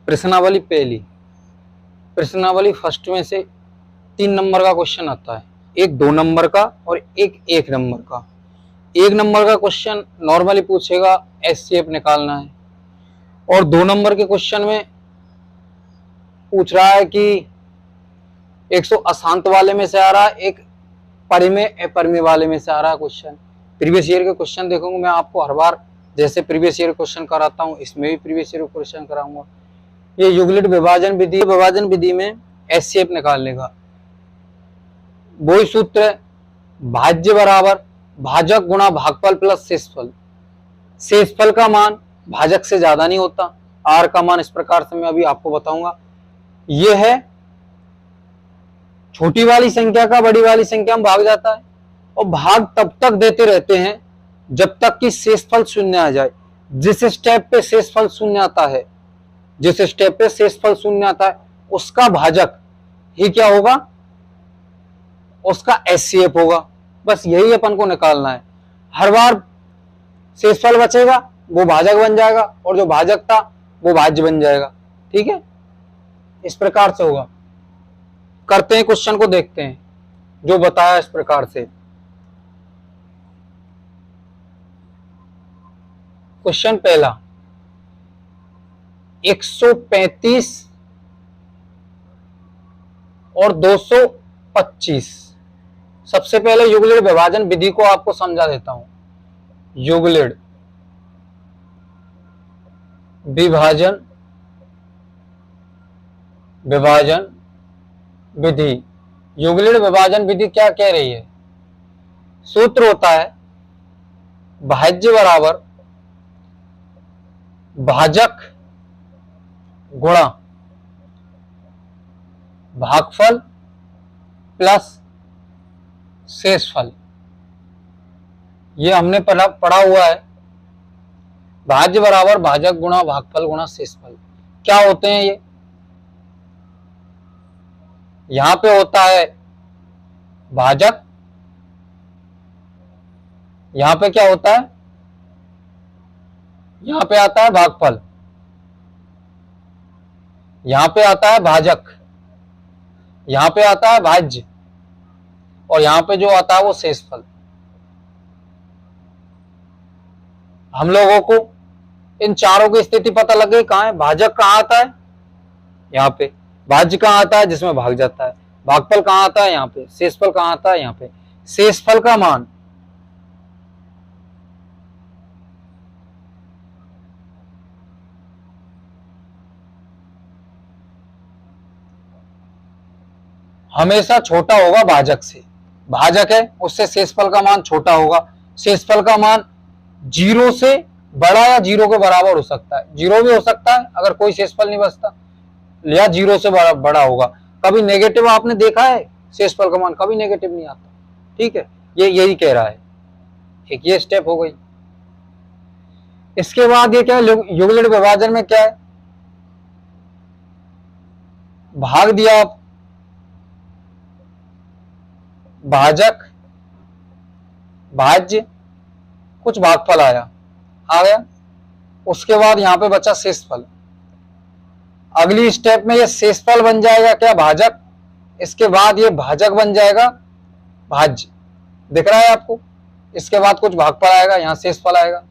प्रश्नावली पहली, प्रश्नावली फर्स्ट में से 3 नंबर का क्वेश्चन आता है, एक 2 नंबर का और एक 1 नंबर का। 1 नंबर का क्वेश्चन नॉर्मली पूछेगा, एचसीएफ निकालना है, और 2 नंबर के क्वेश्चन में पूछ रहा है कि 100 अशांत वाले में से आ रहा है, एक परिमेय अपरिमेय वाले में से आ रहा है क्वेश्चन। प्रीवियस ईयर के क्वेश्चन देखूंगा मैं आपको हर बार, जैसे प्रीवियस ईयर क्वेश्चन कराता हूँ, इसमें भी प्रीवियस ईयर क्वेश्चन कराऊंगा। ये यूक्लिड विभाजन विधि, विभाजन विधि में एचसीएफ निकालने का वही सूत्र है, भाज्य बराबर भाजक गुणा भागफल प्लस शेषफल। शेषफल का मान भाजक से ज्यादा नहीं होता, आर का मान इस प्रकार से मैं अभी आपको बताऊंगा। यह है छोटी वाली संख्या का बड़ी वाली संख्या में भाग जाता है, और भाग तब तक देते रहते हैं जब तक कि शेषफल शून्य आ जाए। जिस स्टेप पे शेषफल शून्य आता है, जिस स्टेप पे शेषफल शून्य आता है, उसका भाजक ही क्या होगा, उसका एचसीएफ होगा। बस यही अपन को निकालना है। हर बार शेषफल बचेगा वो भाजक बन जाएगा, और जो भाजक था वो भाज्य बन जाएगा। ठीक है, इस प्रकार से होगा। करते हैं क्वेश्चन को, देखते हैं जो बताया इस प्रकार से। क्वेश्चन पहला, 135 और 225। सबसे पहले यूक्लिड विभाजन विधि को आपको समझा देता हूं। यूक्लिड विभाजन विभाजन विधि, यूक्लिड विभाजन विधि क्या कह रही है? सूत्र होता है भाज्य बराबर भाजक गुणा भागफल प्लस शेषफल। ये हमने पढ़ा हुआ है, भाज्य बराबर भाजक गुणा भागफल गुणा शेषफल। क्या होते हैं ये? यहां पे होता है भाजक, यहां पे क्या होता है, यहां पे आता है भागफल, यहां पे आता है भाजक, यहां पे आता है भाज्य, और यहां पे जो आता है वो शेषफल। हम लोगों को इन चारों की स्थिति पता लग गई। कहां है भाजक, कहां आता है, यहां पे। भाज्य कहां आता है, जिसमें भाग जाता है। भागफल कहां आता है, यहां पे। शेषफल कहां आता है, यहां पे। शेषफल का मान हमेशा छोटा होगा भाजक से। भाजक है, उससे शेषफल का मान छोटा होगा। शेषफल का मान 0 से बड़ा या 0 के बराबर हो सकता है। 0 भी हो सकता है अगर कोई शेषफल नहीं बचता, या 0 से बड़ा होगा। कभी नेगेटिव आपने देखा है? शेषफल का मान कभी नेगेटिव नहीं आता। ठीक है, ये यही कह रहा है। एक ये स्टेप हो गई। इसके बाद ये क्या है, यूक्लिड विभाजन में क्या है, भाग दिया आप, भाजक भाज्य, कुछ भागफल आ गया। उसके बाद यहां पे बचा शेषफल। अगली स्टेप में ये शेषफल बन जाएगा क्या, भाजक। इसके बाद ये भाजक बन जाएगा भाज्य। दिख रहा है आपको? इसके बाद कुछ भागफल आएगा, यहां शेषफल आएगा।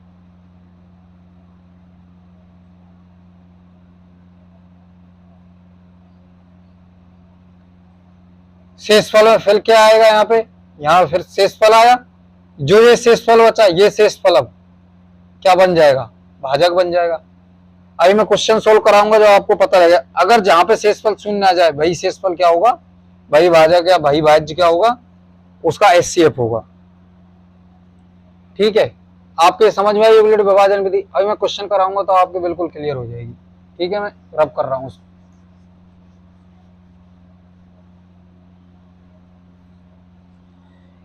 शेषफल में फिर क्या आएगा, यहाँ पे, यहाँ फिर शेषफल आया। जो ये शेषफल बचा, ये शेषफल अब क्या बन जाएगा, भाजक बन जाएगा। अभी मैं क्वेश्चन सोल्व कराऊंगा जो आपको पता लगेगा। अगर जहां पे शेषफल शून्य आ जाए, वही शेषफल क्या होगा, वही भाजक या वही भाज्य क्या होगा, उसका एचसीएफ होगा। ठीक है, आपके समझ में आई यूक्लिड विभाजन विधि? अभी मैं क्वेश्चन कराऊंगा तो आपको बिल्कुल क्लियर हो जाएगी। ठीक है, मैं रब कर रहा हूं।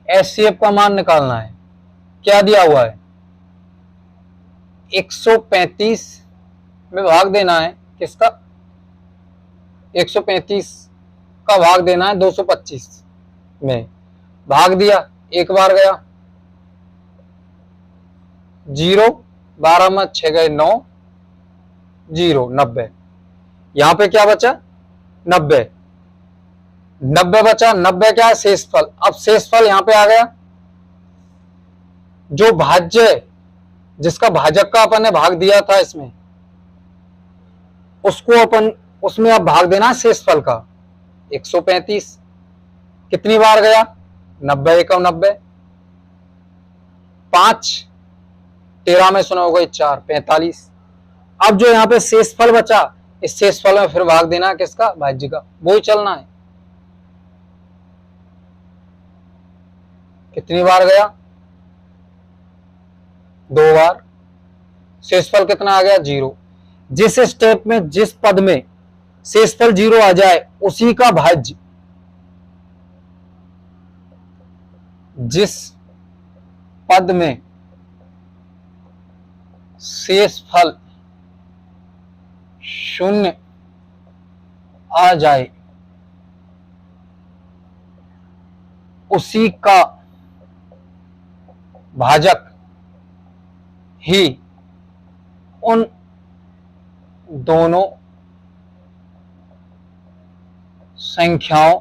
एचसीएफ का मान निकालना है। क्या दिया हुआ है, 135 में भाग देना है किसका, 135 का भाग देना है 225 में। भाग दिया, एक बार गया 0, 12 में 6 गए 9, 0, 90। यहां पे क्या बचा 90, 90 बचा, 90 क्या है शेषफल। अब शेषफल यहां पे आ गया, जो भाज्य है जिसका भाजक का अपन ने भाग दिया था इसमें, उसको अपन उसमें अब भाग देना है शेषफल का 135। कितनी बार गया 90 एकम 90, 5 13 में सुना होगा 4 45। अब जो यहां पे शेषफल बचा, इस शेषफल में फिर भाग देना है किसका भाज्य का, वो ही चलना है। कितनी बार गया 2 बार, शेषफल कितना आ गया 0। जिस स्टेप में जिस पद में शेषफल 0 आ जाए उसी का भाज्य, जिस पद में शेषफल 0 आ जाए उसी का भाजक ही उन दोनों संख्याओं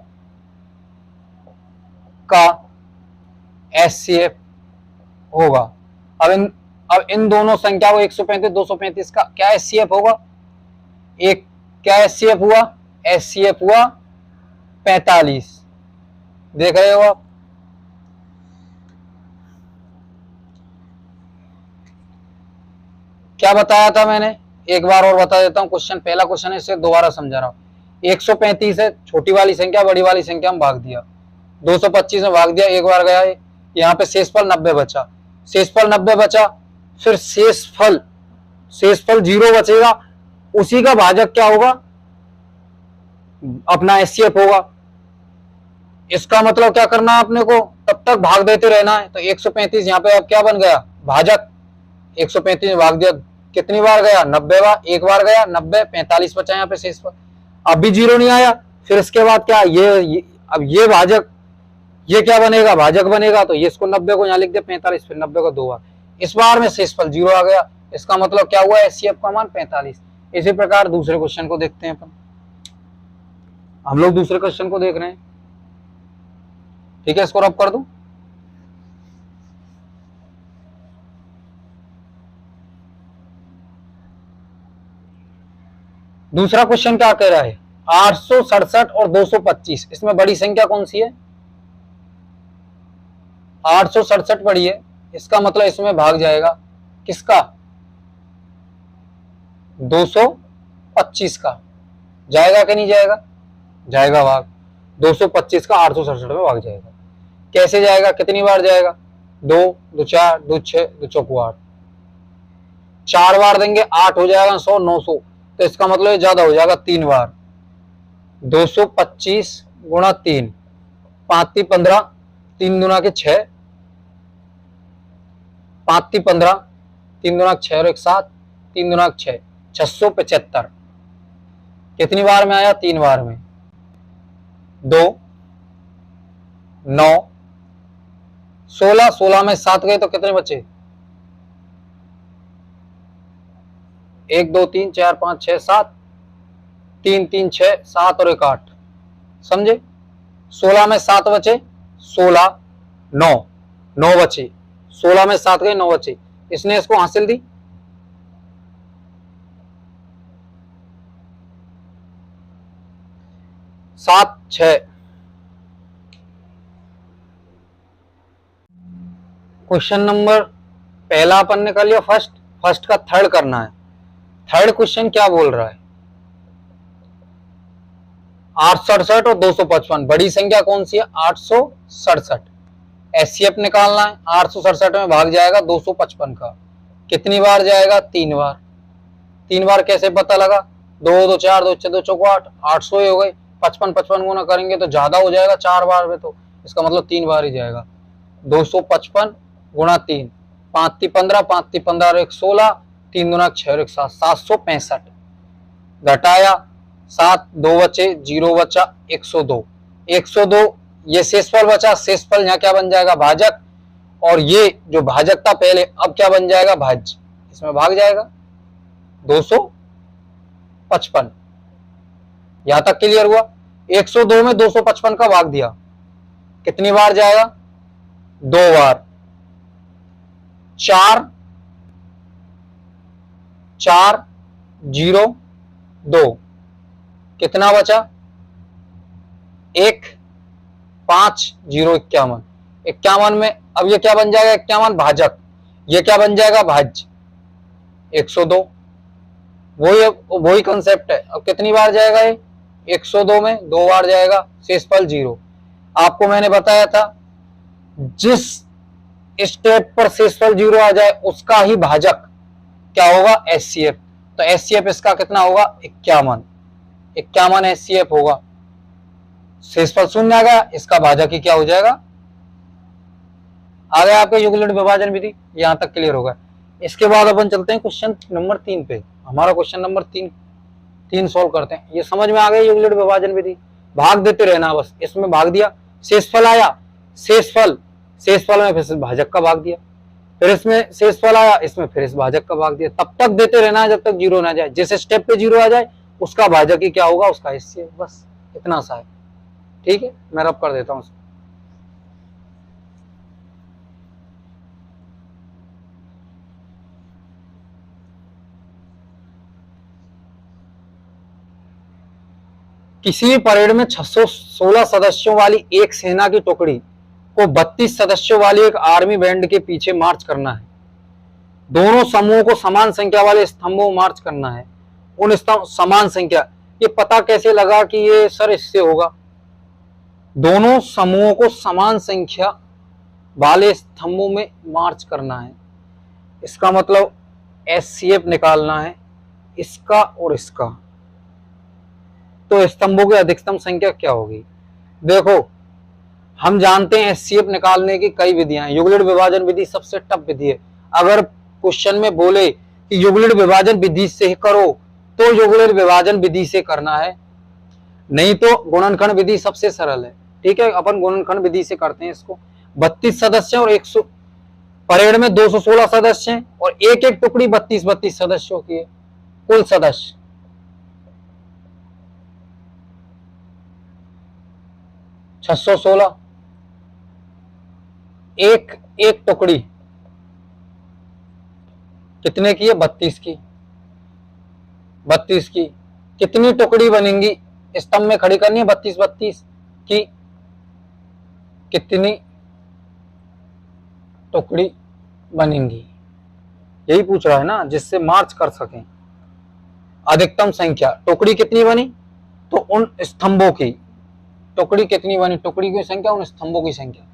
का एचसीएफ होगा। अब इन दोनों संख्या को 135 235 का क्या एचसीएफ होगा, एक क्या एचसीएफ हुआ, एचसीएफ हुआ 45। देख रहे हो आप, क्या बताया था मैंने, एक बार और बता देता हूं। क्वेश्चन पहला क्वेश्चन है, इसे दोबारा समझा रहा हूं। 135 है, छोटी वाली संख्या बड़ी वाली संख्या में भाग दिया, 225 में भाग दिया, एक बार गया है। यहाँ पे शेषफल 90 बचा, शेषफल 90 बचा, फिर शेषफल 0 बचेगा, उसी का भाजक क्या होगा अपना एचसीएफ होगा। इसका मतलब क्या करना है अपने को, तब तक भाग देते रहना है। तो 135 यहाँ पे अब क्या बन गया भाजक, 135 में भाग दिया, कितनी बार गया 90 बार, एक बार गया 90, 45 बचा यहाँ पे शेषफल। अब भी 0 नहीं आया, फिर इसके बाद क्या ये अब ये भाजक, ये क्या बनेगा भाजक बनेगा, तो ये इसको 90 को यहाँ लिख दे 45, फिर 90 को 2 बार, इस बार में शेषफल 0 आ गया। इसका मतलब क्या हुआ एचसीएफ का मान 45। इसी प्रकार दूसरे क्वेश्चन को देखते हैं अपन, हम लोग दूसरे क्वेश्चन को देख रहे हैं, ठीक है। इसको रब कर दूं, दूसरा क्वेश्चन क्या कह रहा है 867 और 225, इसमें बड़ी संख्या कौन सी है 867 बड़ी है, इसका मतलब इसमें भाग जाएगा किसका 225 का, जाएगा कि नहीं जाएगा, जाएगा भाग 225 का 867 में भाग जाएगा। कैसे जाएगा, कितनी बार जाएगा 2 2 4 2 6 2 चौको 8, 4 बार देंगे 8 हो जाएगा 100 900, तो इसका मतलब ज्यादा हो जाएगा 3 बार, 225 गुणा 3, 5 15, 3 दुना के 6, 5 15, 3 दुना 6 और 1 7, 3 दुना 6, 675। कितनी बार में आया 3 बार में, 2 9 16, 16 में 7 गए तो कितने बचे 1 2 3 4 5 6 7, 3 3 6 7 और 1 8, समझे। 16 में 7 बचे 16 9 9 बचे, 16 में 7 गए 9 बचे, इसने इसको हासिल दी। सात 6, क्वेश्चन नंबर पहला अपन ने कर लिया फर्स्ट का थर्ड करना है। थर्ड क्वेश्चन क्या बोल रहा है 867 और 255, बड़ी संख्या कौन सी है 867, एचसीएफ निकालना है। 867 में भाग जाएगा 255 का, कितनी बार जाएगा 3 बार, 3 बार कैसे पता लगा 2 2 4 2 6 2 चौको 8, 800 ही हो गई, 55 55 गुना करेंगे तो ज्यादा हो जाएगा 4 बार में, तो इसका मतलब 3 बार ही जाएगा। 255 गुणा 3, 5 15, 5 15 और 1 16, 3 दुना 6 और 1 7, 765 घटाया 7, 2 बचे 0 बचा 102, 102 ये शेषफल बचा, शेषफल यहाँ क्या बन जाएगा भाजक, और ये जो भाजक था पहले अब क्या बन जाएगा भाज्य, इसमें भाग जाएगा 255। यहां तक क्लियर हुआ। 102 में 255 का भाग दिया, कितनी बार जाएगा? 2 बार। 4 4 0 2, कितना बचा? 1 5 0 51। 51 में अब ये क्या बन जाएगा? 51 भाजक, ये क्या बन जाएगा? भाज्य 102। वही कंसेप्ट है। अब कितनी बार जाएगा ये? 102 में 2 बार जाएगा, शेषफल 0। आपको मैंने बताया था जिस स्टेप पर शेषफल 0 आ जाए उसका ही भाजक क्या होगा? HCF। तो HCF इसका कितना होगा? 51। 51 HCF होगा। शेषफल शून्य आ गया, इसका भाजक ही क्या हो जाएगा? आ गया आपके युगलट विभाजन विधि। यहां तक क्लियर होगा। इसके बाद अपन चलते हैं क्वेश्चन नंबर 3 पे। हमारा क्वेश्चन नंबर 3 सॉल्व करते हैं। ये समझ में आ गया युगलट विभाजन विधि। भाग देते रहना बस। इसमें भाग दिया, शेषफल आया, शेषफल में फिर से भाजक का भाग दिया, फिर इसमें शेषफल आया, इसमें फिर इस भाजक का भाग दिया। तब तक देते रहना है जब तक 0 ना जाए। जिस स्टेप पे 0 आ जाए उसका भाजक ही क्या होगा? उसका HCF। बस इतना सा है। ठीक है, मैं रब कर देता हूं। किसी परेड में 616 सदस्यों वाली एक सेना की टुकड़ी को 32 सदस्यों वाली एक आर्मी बैंड के पीछे मार्च करना है। दोनों समूहों को समान संख्या वाले स्तंभों में मार्च करना है। उन स्तंभ समान संख्या, ये पता कैसे लगा कि ये सर इससे होगा? दोनों समूहों को समान संख्या वाले स्तंभों में मार्च करना है, इसका मतलब HCF निकालना है, इसका और इसका। तो स्तंभों की अधिकतम संख्या क्या होगी? देखो, हम जानते हैं HCF निकालने की कई विधियां हैं। युगलट विभाजन विधि सबसे टफ विधि है। अगर क्वेश्चन में बोले कि युगलट विभाजन विधि से करो तो युगलट विभाजन विधि से करना है, नहीं तो गुणनखंड विधि सबसे सरल है। ठीक है, अपन गुणनखंड विधि से करते हैं इसको। 32 सदस्य और 100 परेड में 216 सदस्य हैं और एक एक टुकड़ी 32 सदस्यों की है। कुल सदस्य 616, एक एक टुकड़ी कितने की है? 32 की। 32 की कितनी टुकड़ी बनेंगी? स्तंभ में खड़ी करनी है 32 की, कितनी टुकड़ी बनेंगी, यही पूछ रहा है ना, जिससे मार्च कर सकें। अधिकतम संख्या, टुकड़ी कितनी बनी? तो उन स्तंभों की टुकड़ी कितनी बनी? टुकड़ी की संख्या उन स्तंभों की संख्या।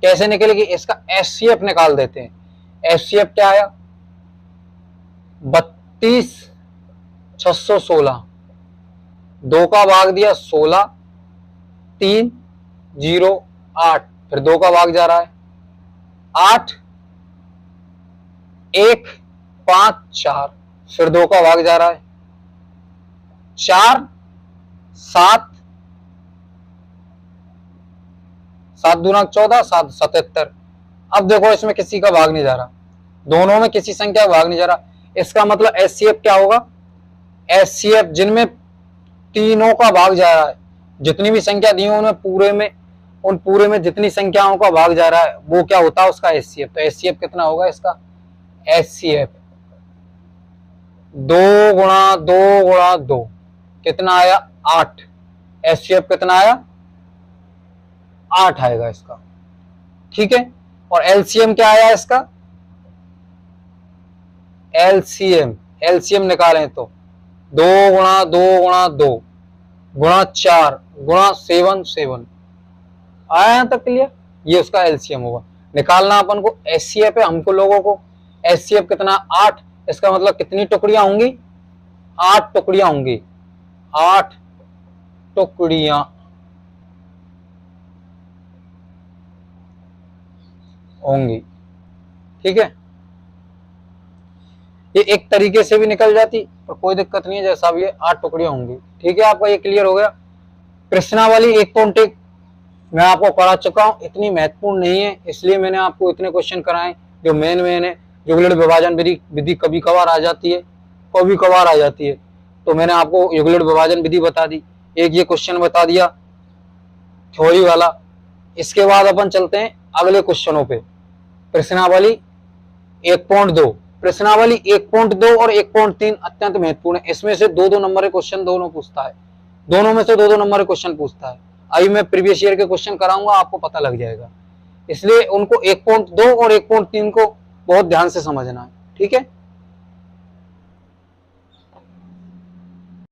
कैसे निकलेगी? इसका HCF निकाल देते हैं। HCF क्या आया? 32 616, 2 का भाग दिया 16, 3 0 8, फिर 2 का भाग जा रहा है 8, 1 5 4, फिर 2 का भाग जा रहा है 4 7, 7 दूना 14, 7 77। अब देखो इसमें किसी का भाग नहीं जा रहा, दोनों में किसी संख्या का भाग नहीं जा रहा। इसका मतलब HCF क्या होगा? HCF जिनमें तीनों का भाग जा रहा है, जितनी भी संख्या दी है उनमें पूरे में जितनी संख्याओं का भाग जा रहा है वो क्या होता है? उसका HCF। तो HCF कितना होगा इसका? HCF 2 गुणा 2 गुणा 2 कितना आया? 8। HCF कितना आया? 8 आएगा इसका। ठीक है, और LCM क्या आया इसका? LCM निकालें तो 2 गुणा 2 गुणा 2 गुणा 4 गुणा 7 आया तक क्लियर? ये उसका LCM होगा। निकालना अपन को HCF है, हमको लोगों को HCF कितना? 8। इसका मतलब कितनी टुकड़ियां होंगी? 8 टुकड़ियां होंगी। 8 टुकड़ियां होंगी। ठीक है, ये एक तरीके से भी निकल जाती और कोई दिक्कत नहीं है, जैसा भी है 8 टुकड़ियां होंगी। ठीक है, आपका ये क्लियर हो गया। प्रश्नावली एक कॉन्टेक्ट मैं आपको करा चुका हूं, इतनी महत्वपूर्ण नहीं है, इसलिए मैंने आपको इतने क्वेश्चन कराए जो मेन है। युगलट विभाजन विधि कभी कभार आ जाती है, तो मैंने आपको युगलट विभाजन विधि बता दी। एक ये क्वेश्चन बता दिया थ्योरी वाला। इसके बाद अपन चलते हैं अगले क्वेश्चनों पे। प्रश्नावली 1.2, प्रश्नावली 1.2 और 1.3 अत्यंत महत्वपूर्ण है। इसमें से 2-2 नंबर के क्वेश्चन दोनों पूछता है, दोनों में से 2-2 नंबर के क्वेश्चन पूछता है। अभी मैं प्रीवियस ईयर के क्वेश्चन कराऊंगा, आपको पता लग जाएगा। इसलिए उनको 1.2 और 1.3 को बहुत ध्यान से समझना है, ठीक है।